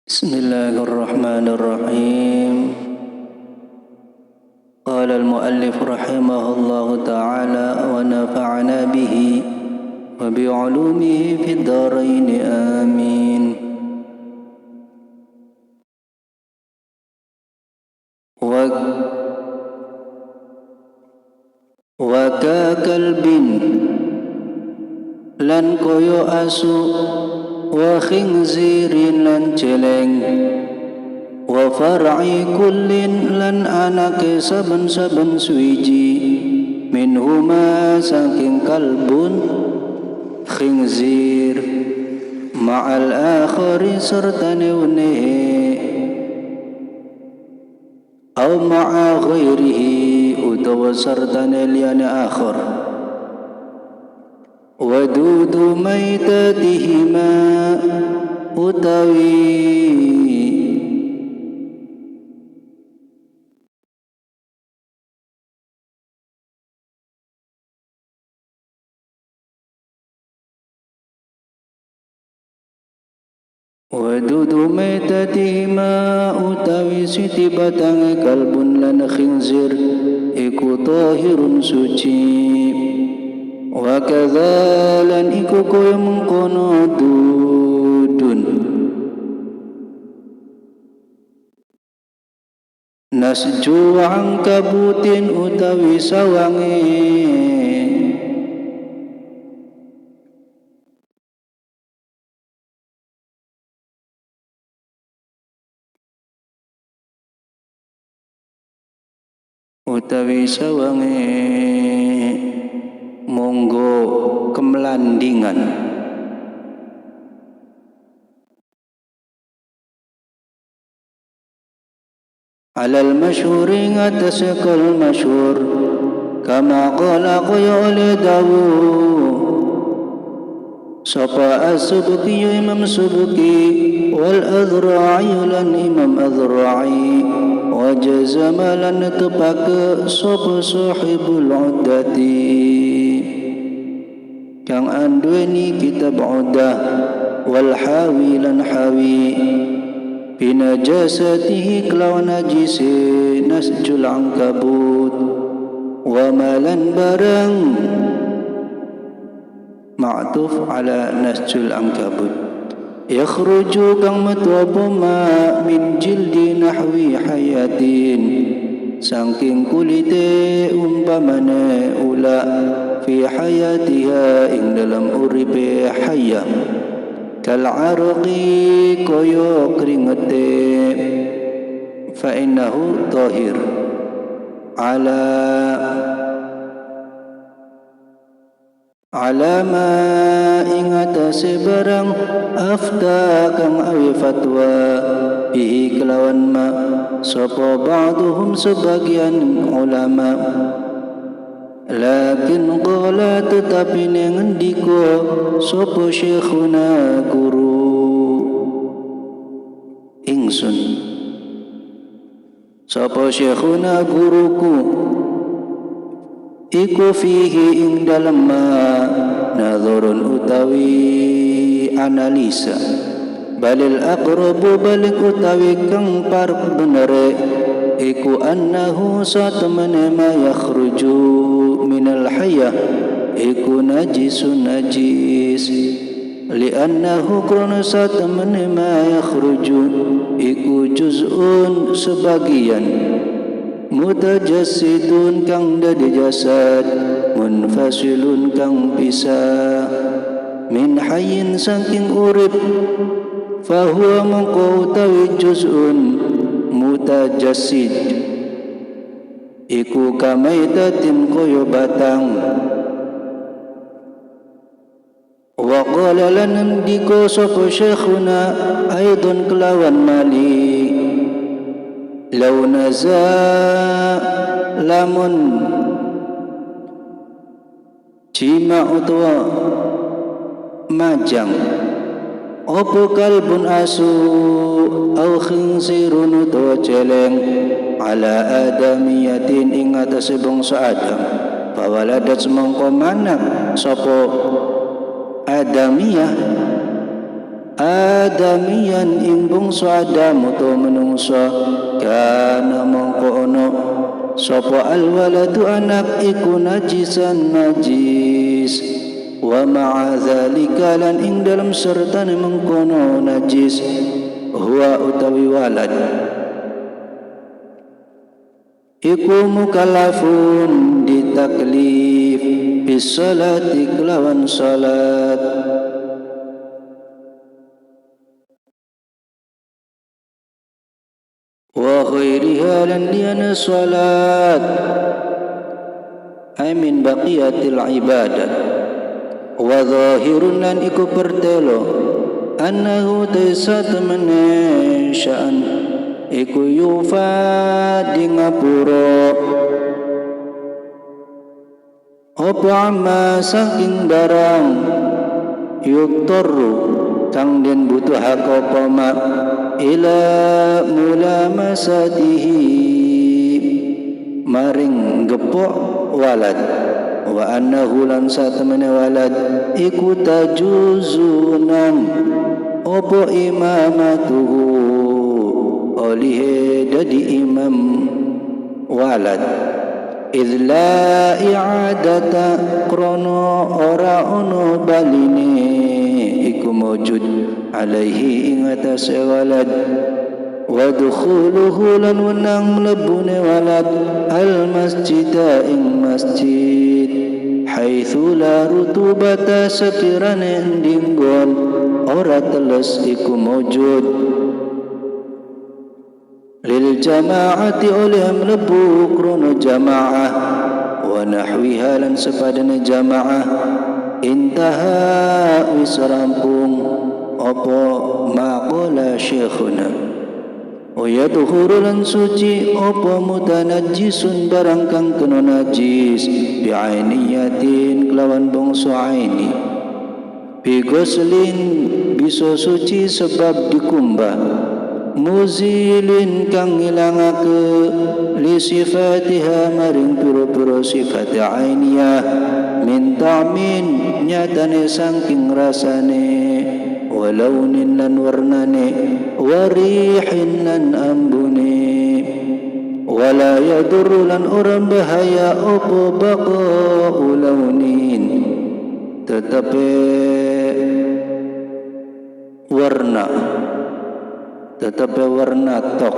Bismillahirrahmanirrahim. Qala al-muallif rahimahullahu ta'ala wa nafa'ana bihi wa bi'ulumihi fid dharain amin. Wa ka kalbin lan koyo asu wa khinzirin lan celeng wa far'i kullin lan anake saben-saben suwiji minhuma saking kalbun khinzir ma'al akhari sertane unehe au ma'a ghairihi utawa sertane liyane akhar wadudu maitatihima utawi wadudu maitatihima utawi siti batange kalbun lan khinzir iku tahirun suci wa kadzalan iku koyo mengkono dudun nasju angkabutin utawi sawange monggo kemlandingan alal masyhuri ngatas kal masyhur kama qala qala dawu sapa as-subki imam subki wal azra'i lan imam azra'i wa jazama lan tepak sapa sahibul uddati kang anduweni kitab udah wal hawi lan hawi binajasatihi kelawan najisi nasjul angkabut wa malan barang ma'tuf ala nasjul angkabut yakhruju kang metu ma min jildi nahwi hayatin saking kulite umpamane ula fi hayatiha ing dalam uripe hayya kal arqi koyo kringete fa innahu tahir alama ing atase barang afta kang awi fatwa bihi kelawan ma sapa ba'duhum sebagian ulama lakin qala tetapi ngendiko sapa syekhuna guru ingsun sapa syekhuna guruku iku fihi ing dalem nadhurun utawi analisa balil aqrabu balik utawi kang parek benere iku annahu satamane ma yakhruju minal hayya iku najisun najis li'annahu krana satamane ma yakhruju iku juz'un sebagian mutajassidun kang dadi jasad munfasilun kang pisah min hayyin saking urip fahuwa mengko utawi juz'un mutajassid iku kamaitatin koyo batang wa qala lan diko sapa syekhuna aidon kelawan mali law naza lamun jima utawa majang opo kalbun asu au khinzirun utawa celeng ala adamiyatin ing atase bangsa Adam fawaladat semangko manak sapa adamiyah adamiyan imbung so adam to menungso kana mongko ono sapa alwaladu anak iku najisan najis wa ma'a dzalika lan ing dalam sertane mengkono najis huwa utawi walad iku mukallafun ditaklif bis salati kelawan salat wa ghairiha lan liyana salat ay min baqiyatil ibadat wa zahirun lan iku pertelo annahu taisat temene sya'an iku yufa di ngapura apa amma saking barang yuktorru kang den butuh apa ma ila mulamasatihi maring gepok walad wa annahu lan satamana walad iku tajuzunang opo imamatuhu oleh dadi imam walad idh la i'adata krono ora ono baline iku mawjud alaihi ing atas walad wa dukhuluhu lan wenang mlebune walad al masjida ing masjid haitsu la rutubata sekirane dinggon ora teles iku mawjud lil jamaati oleh mlebu krono jamaah wa nahwiha lan sepadane jamaah intaha wis rampung apa maqala syekhuna wa yadhuru lan suci apa mutanajjisun barang kang kena najis bi ainiyatin kelawan bangsa aini bi ghuslin bisa suci sebab dikumbah muzilin kang ngilangake li sifatiha maring pira-pira sifat ainiyah min ta'min nyatane saking rasane walaunin lan warnane warihin lan ambune wala yadur lan orang bahaya apa baqa ulaunin tetapi warna tok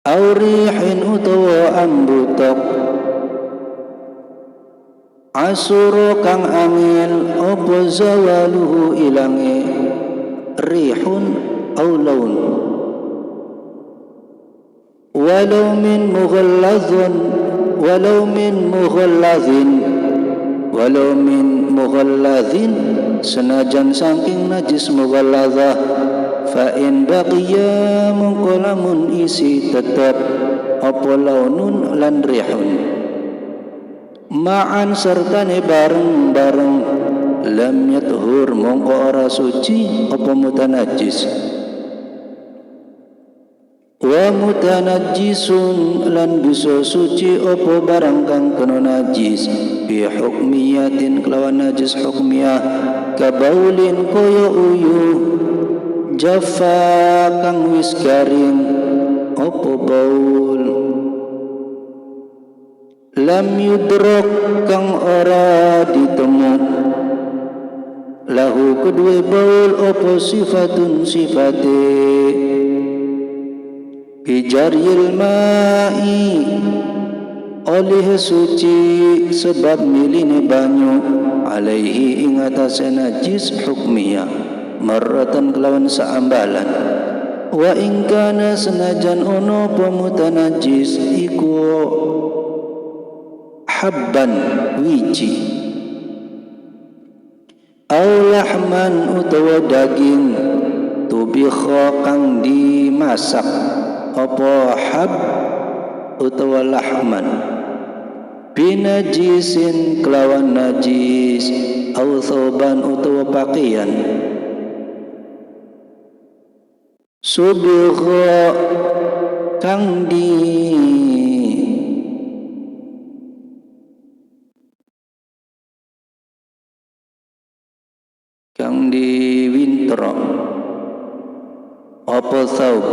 aurihin utawa ambutok asuro kang angin apa zawaluhu ilange rihun aw laun walau min mughallazin senajan saking najis mughallazah fa in baqiya mungkolamun isi tetap apa launun lan rihun ma'an sertane bareng-bareng lam yathur mongko ora suci apa mutanajjis wa mutanajjisun lan bisa suci apa barang kang kena najis bi hukmiyatin kelawan najis hukmiyah kabaulin koyo uyuh jaffa kang wis garing apa baul lam yudrok kang ora ditemu lahu kedua baul apa sifatun sifate bijaril ma'i oleh suci sebab miline banyu alaihi ing atase najis hukmiyah marratan kelawan saambalan wa ing kana senajan ono pemutanajis iku habban wiji aw lahman utawa daging tubikha kang dimasak apa hab utawa lahman binajisin kelawan najis aw thawban utawa pakaian subikha kang di kang diwintro apa saub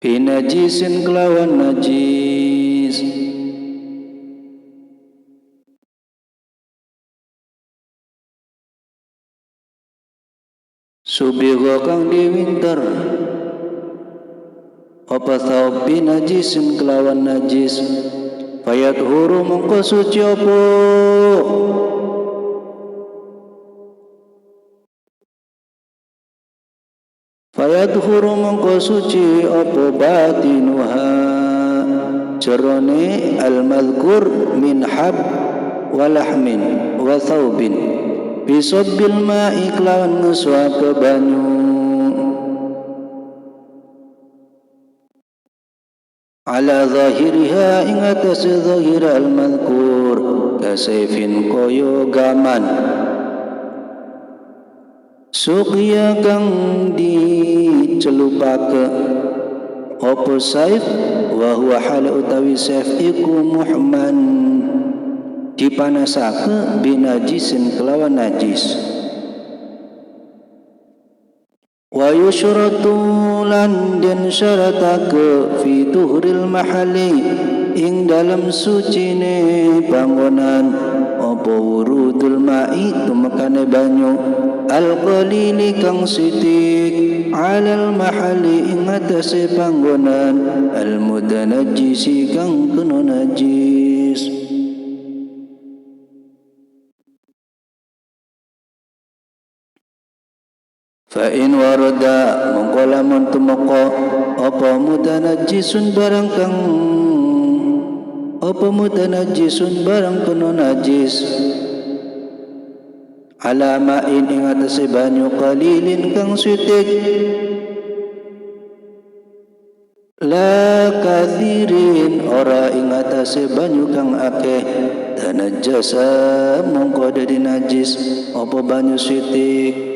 binajisin kelawan najis subigha kang diwinter apa saub binajisin kelawan najis fayat huru mongko suci apa fayat huru mongko suci apa batinuha jerone al-madhkur min hab walahmin wa thawbin bisabbil ma'i kelawan ngeswa ke banyu ala zahiriha ing atas zahir al-madhkur kasayfin koyo gaman suqya kang dicelupake apa saif wa huwa hal utawi saif iku muhman dipanasake binajisin kelawan najis wa yusyratu lan den syaratake fi tuhril mahalli ing dalam sucine bangunan apa wurudul ma'i tumekane banyu al-qalili kang sitik alal mahalli ing atase panggonan al-mutanajjisi kang kena najis fa in warada mongko lamun tumeka apa mutanajjisun barang kang apa mutanajjisun barang kena najis alama ing atase banyu qalilin kang sitik la kathirin ora ing atase banyu kang akeh tanajjasa mongko dadi najis apa banyu sitik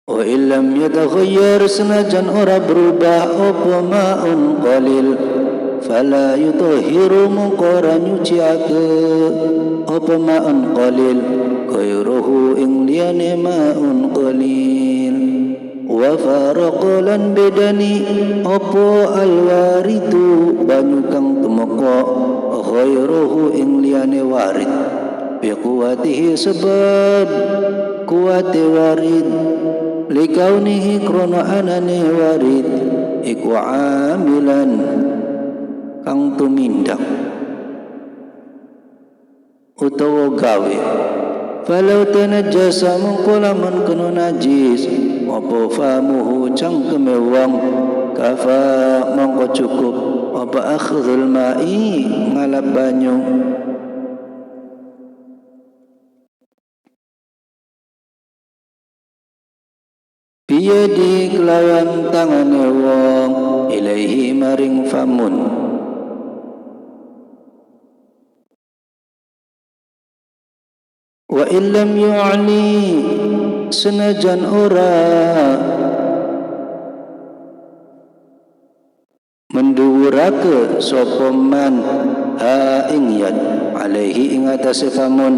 wa illam yataghayyar senajan ora berubah apa ma'un qalil fala yutahhiru mungkara nyuciake apa ma'un qalil ghairuhu ing liyane ma'un qalil wa faraqalan bedani apa alwaridu banyu kang tumeka ghairuhu ing liyane warid bi quwatihi sebab kuwate warid likaunihi krona anane warid iku amilan kang tumindak utawa gawe falau tanajjasa mongko lamun kena najis apa famuhu cangkeme wong kafa mongko cukup apa akhdhul ma'i ngalap banyu biyadi kelawan tangane wong ilaihi maring famun wa illam yu'li senajan ora menduwurake sapa man ha ing yad alaihi ing atase famun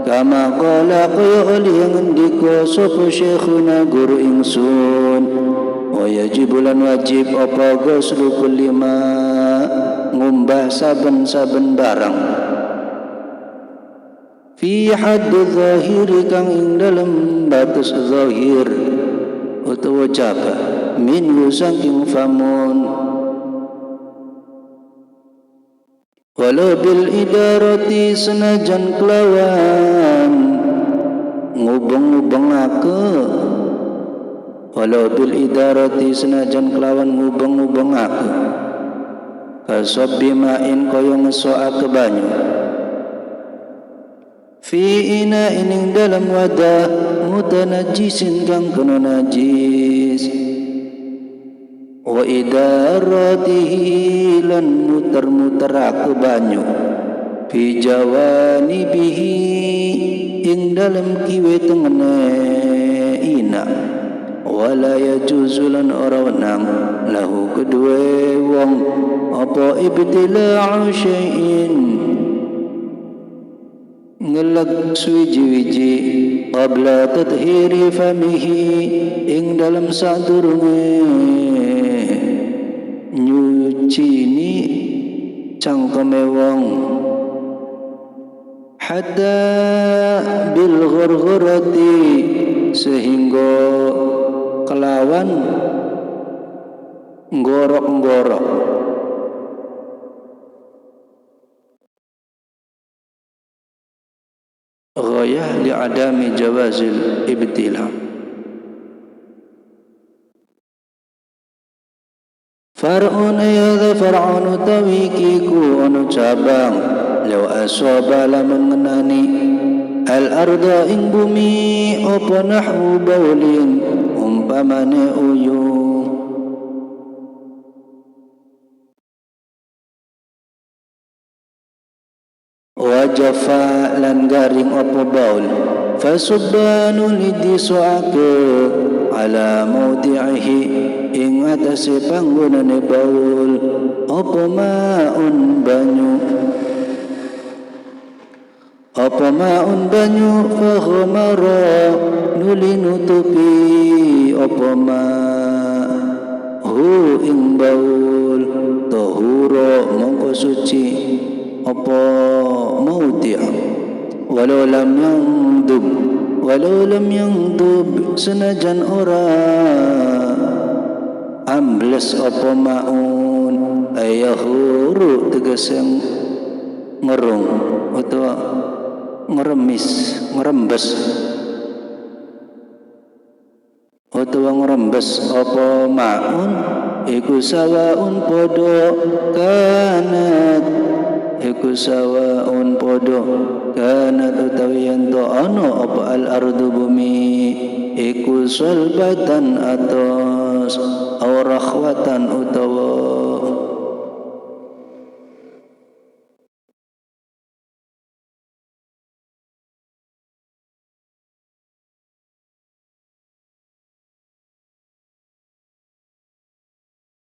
kama qala kaya oli yang ngendika sapa syekhuna guru ingsun wa yajibulan wajib apa ghuslu kulli ma ngumbah saben-saben barang fi hadd zahir kang ing dalem batas zahir utawa jaga min saking famun walau bil idarati senajan kelawan ngubeng-ngubengake walau bil idarati senajan kelawan ngubeng-ngubengake kasabbi ma'in kaya ngesoake banyu fi ina ining dalam wadah mutanajjisin kang kena najis wa idaratihi lan muter-muter aku banyu fi jawanibihi ing dalam kiwe tengene ina wala yajuzulan ora wenang lahu kedua wong apa ibtila'u syai'in ngelag suwiji-wiji qabla tathiri famihi ing dalam sadurunge nyuci ni cangkeme wong hatta bil ghurghurati sehingga kelawan ngorok-ngorok ghayah li adami jawazil ibtila far'un ayadha far'un tawikiku anu cabang law asaba lamun ngenani al arda ing bumi apa nahwu baulin umpamane uyuh wajafa lan garing apa baul fasubbanu lidisuake ala mawdi'ihi ing atase panggonane baul apa maun banyu faghmara nuli nutupi apa ma hu ing baul tahura mongko suci apa mawdi' walau lam yangdub senajan ora ambles apa maun ayahuru tegese ngerung utawa ngerembes apa maun iku sawaun podo kanat utawi yanto ano apa al ardu bumi iku sulbatan atos aw rakhwatan utawa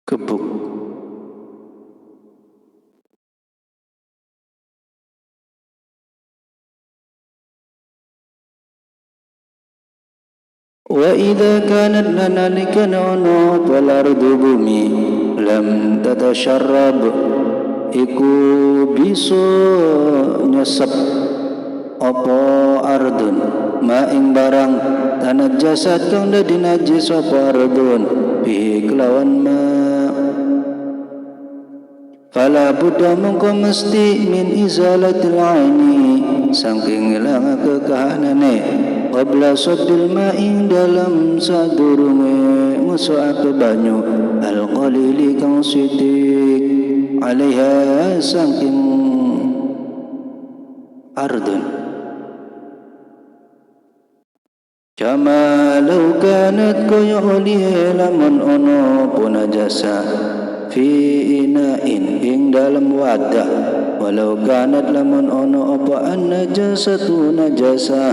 kebuk wa idza kanat lanalika nono fal ardu bumi lam tatasharrab iku bisa nyesep apa ardun ma ing barang tanah jasad kang dadi najis apa ardun bihi kelawan ma fala budda mongko mesti min izalatil aini saking ilang kekahanane qabla saddil ma'in dalam sadurunge musuake banyu al-qalili kang sidik alaiha saking ardun kama law kanat kaya lamun ono punajasa fi ina'in ing dalam wadah walau kanat lamun ono apa an najasatu najasa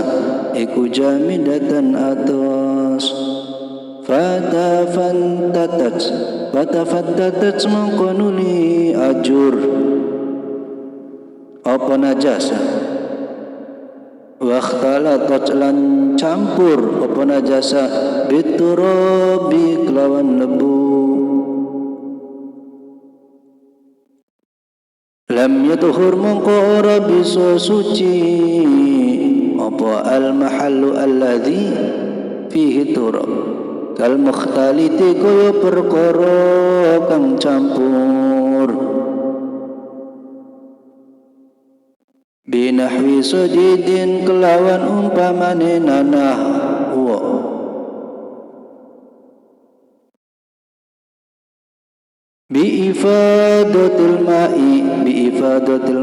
iku jamidatan atos fatafattatat mengkonuli ajur apa najasa wakhtalatat lan campur apa najasa biturabi kelawan lebu lam yatuhur mongko ora bisa suci apa al mahallu alladhi fihi turab kal mukhtaliti kaya perkara kang campur binahwi sadidin kelawan umpamane nanah wa biifadatil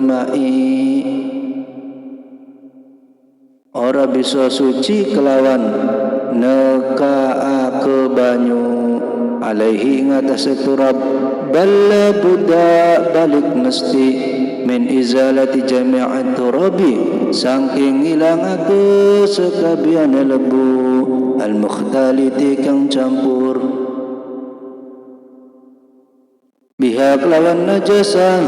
ma'i ora bisa suci kelawan nekaake banyu alaihi ngatas turab balla buddha balik mesti min izalati jami'at turabi saking ngilangake sekabiane lebu al mukhtaliti kang campur biha kelawan najasa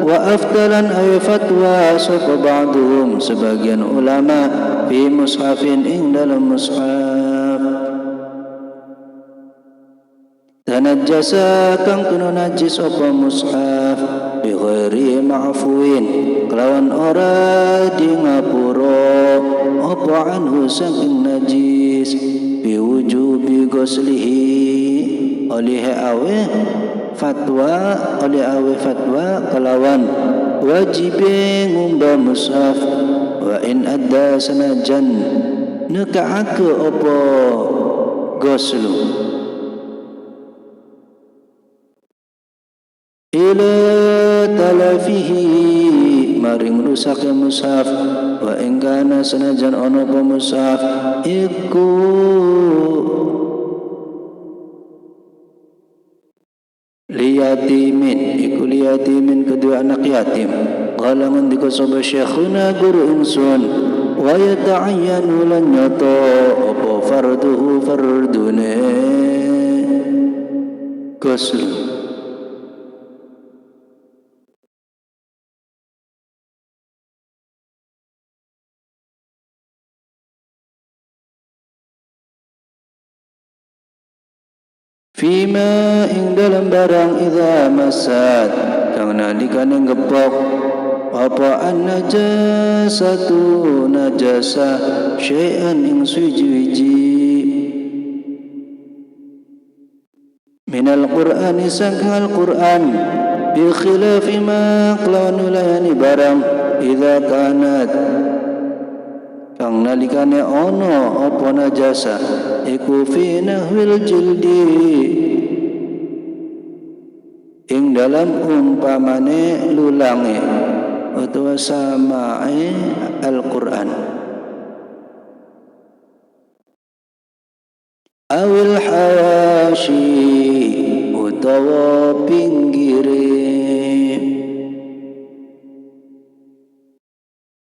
wa aftalan ay fatwa sapa ba'duhum sebagian ulama fi mushafin ing dalam mushaf tanajjasa kang kuno najis apa mushaf bi ghairi ma'fuin kelawan ora di ngapura apa anhu saking najis bi wujubi ghuslihi oleh awe fatwa kelawan wajib ngumbah mushaf wa in adda sanajan nekaake apa ghuslu ila talafihi maring rusak mushaf wa in kana sanajan ono apa mushaf iku liyatimin kedua anak yatim qala ngendika sapa syekhuna guru insun wa yata'ayyanu lan nyata apa farduhu fardune ghusl fima ing dalam barang idza masad kang nalikane ngepok apa an najasatu najasa syai'an ing suji-wiji minal qur'ani saking al-qur'an bi khilafi ma kelawan ulayani barang idza kanat kang nalikane ono apa najasa iku fi nahwil jildi ing dalam umpamane lulange utawa samae Al-Qur'an awil hawa